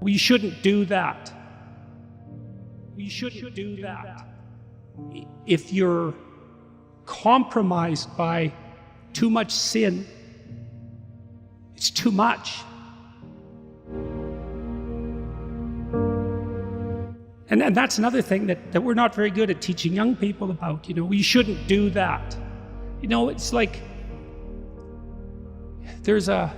We shouldn't do that. We shouldn't do that. If you're compromised by too much sin, it's too much. And that's another thing that we're not very good at teaching young people about. We shouldn't do that. It's like there's a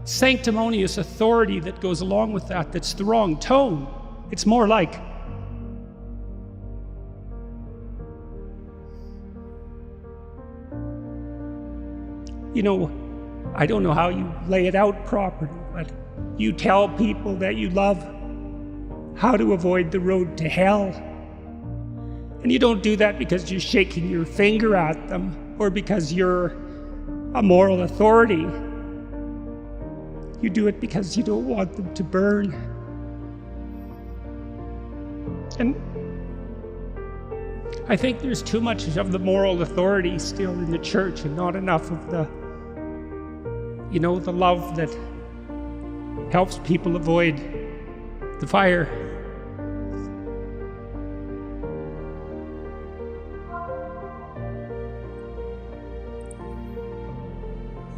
sanctimonious authority that goes along with that that's the wrong tone. It's more like, I don't know how you lay it out properly, but you tell people that you love how to avoid the road to hell. And you don't do that because you're shaking your finger at them or because you're a moral authority. You do it because you don't want them to burn. And I think there's too much of the moral authority still in the church and not enough of the love that helps people avoid the fire.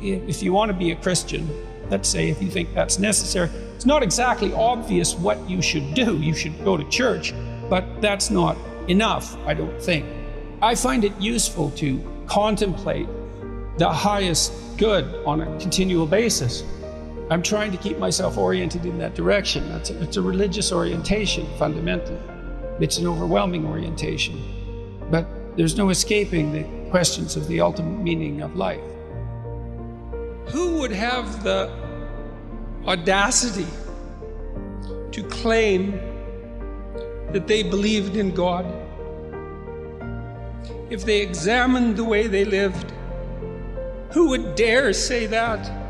If you want to be a Christian, let's say, if you think that's necessary, it's not exactly obvious what you should do. You should go to church, but that's not enough, I don't think. I find it useful to contemplate the highest good on a continual basis. I'm trying to keep myself oriented in that direction. It's a religious orientation, fundamentally. It's an overwhelming orientation. But there's no escaping the questions of the ultimate meaning of life. Who would have the audacity to claim that they believed in God if they examined the way they lived? Who would dare say that?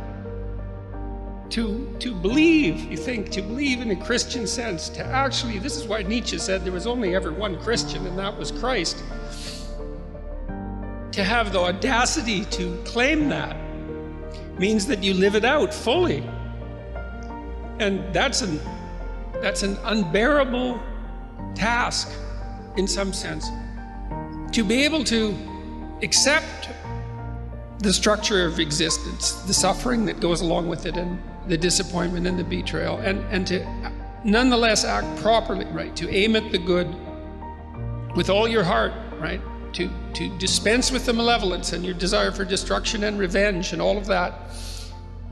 To believe, you think, to believe in a Christian sense, to actually, this is why Nietzsche said there was only ever one Christian, and that was Christ. To have the audacity to claim that means that you live it out fully. And that's an unbearable task in some sense. To be able to accept the structure of existence, the suffering that goes along with it, and the disappointment and the betrayal, and to nonetheless act properly, right? To aim at the good with all your heart, right? To dispense with the malevolence and your desire for destruction and revenge and all of that,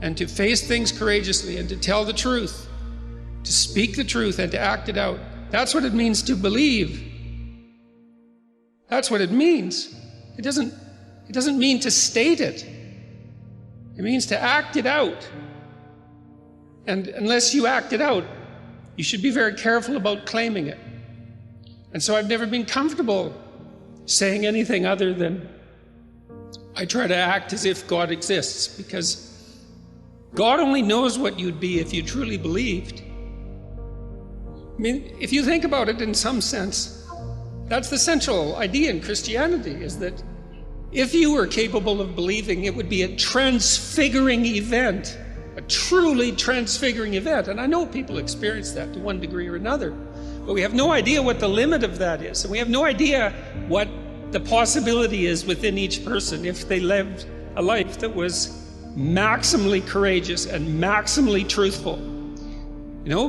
and to face things courageously and to tell the truth, to speak the truth and to act it out. That's what it means to believe. That's what it means. It doesn't mean to state it. It means to act it out. And unless you act it out, you should be very careful about claiming it. And so I've never been comfortable saying anything other than I try to act as if God exists, because God only knows what you'd be if you truly believed. I mean, if you think about it in some sense, that's the central idea in Christianity, is that if you were capable of believing, it would be a transfiguring event, a truly transfiguring event. And I know people experience that to one degree or another, but we have no idea what the limit of that is. And we have no idea what the possibility is within each person if they lived a life that was maximally courageous and maximally truthful.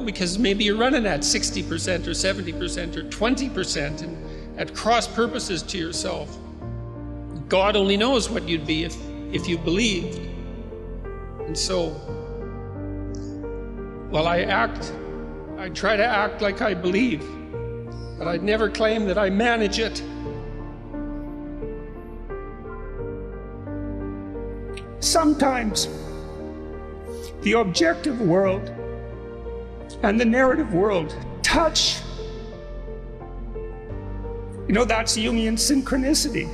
Because maybe you're running at 60% or 70% or 20% and at cross purposes to yourself. God only knows what you'd be if you believed. And so, while I try to act like I believe, but I'd never claim that I manage it. Sometimes the objective world and the narrative world touch. That's Jungian synchronicity.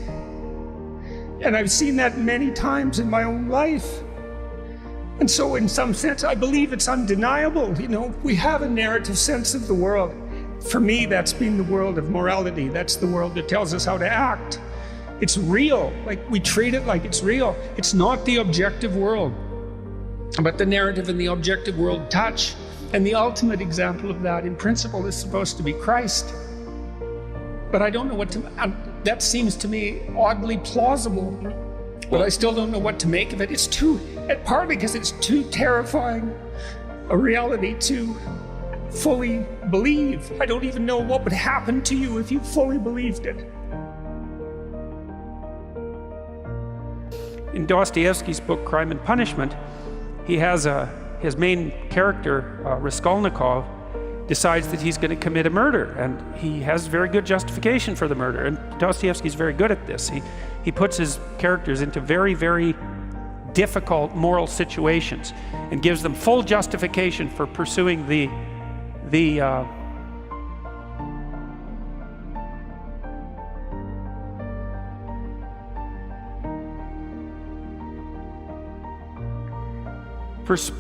And I've seen that many times in my own life. And so in some sense, I believe it's undeniable. We have a narrative sense of the world. For me, that's been the world of morality. That's the world that tells us how to act. It's real. We treat it like it's real. It's not the objective world. But the narrative and the objective world touch. And the ultimate example of that in principle is supposed to be Christ. But I don't know what to, that seems to me oddly plausible, but I still don't know what to make of it. It's too, partly because it's too terrifying a reality to fully believe. I don't even know what would happen to you if you fully believed it. In Dostoevsky's book, Crime and Punishment, he has his main character, Raskolnikov, decides that he's going to commit a murder, and he has very good justification for the murder. And Dostoevsky's very good at this. He puts his characters into very, very difficult moral situations and gives them full justification for pursuing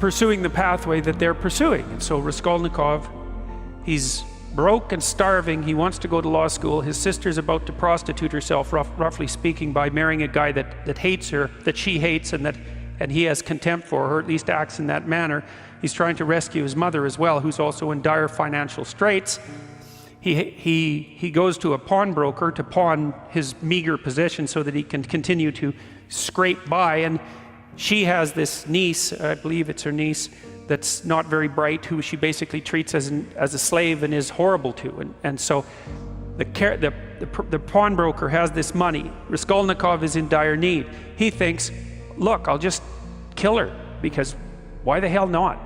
pursuing the pathway that they're pursuing. And so Raskolnikov, he's broke and starving. He wants to go to law school. His sister's about to prostitute herself, roughly speaking, by marrying a guy that hates her, that she hates, and he has contempt for her, at least acts in that manner. He's trying to rescue his mother as well, who's also in dire financial straits. He goes to a pawnbroker to pawn his meager possession so that he can continue to scrape by. And she has this niece, I believe it's her niece, that's not very bright, who she basically treats as a slave and is horrible to. And so the pawnbroker has this money. Raskolnikov is in dire need. He thinks, look, I'll just kill her, because why the hell not?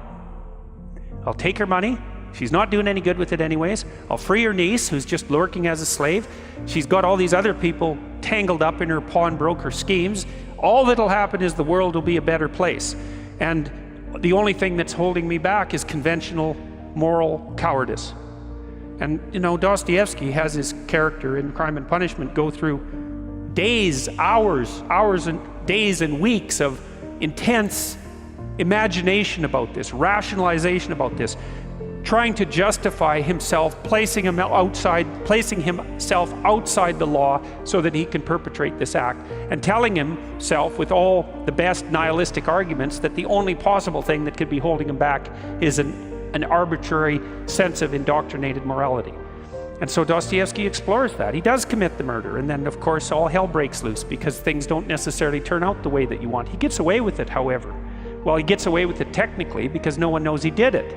I'll take her money. She's not doing any good with it anyways. I'll free her niece, who's just lurking as a slave. She's got all these other people tangled up in her pawnbroker schemes. All that'll happen is the world will be a better place. And the only thing that's holding me back is conventional moral cowardice. And you know, Dostoevsky has his character in Crime and Punishment go through days, hours and days and weeks of intense imagination about this, rationalization about this, trying to justify himself, placing himself outside the law so that he can perpetrate this act, and telling himself with all the best nihilistic arguments that the only possible thing that could be holding him back is an arbitrary sense of indoctrinated morality. And so Dostoevsky explores that. He does commit the murder, and then of course all hell breaks loose because things don't necessarily turn out the way that you want. He gets away with it, however. Well, he gets away with it technically because no one knows he did it.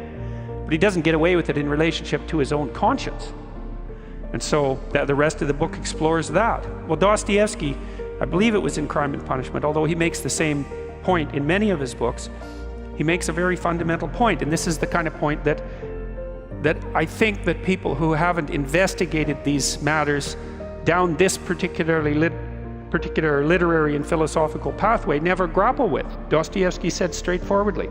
But he doesn't get away with it in relationship to his own conscience. And so the rest of the book explores that. Well, Dostoevsky, I believe it was in Crime and Punishment, although he makes the same point in many of his books, he makes a very fundamental point. And this is the kind of point that I think that people who haven't investigated these matters down this particular literary and philosophical pathway never grapple with. Dostoevsky said straightforwardly,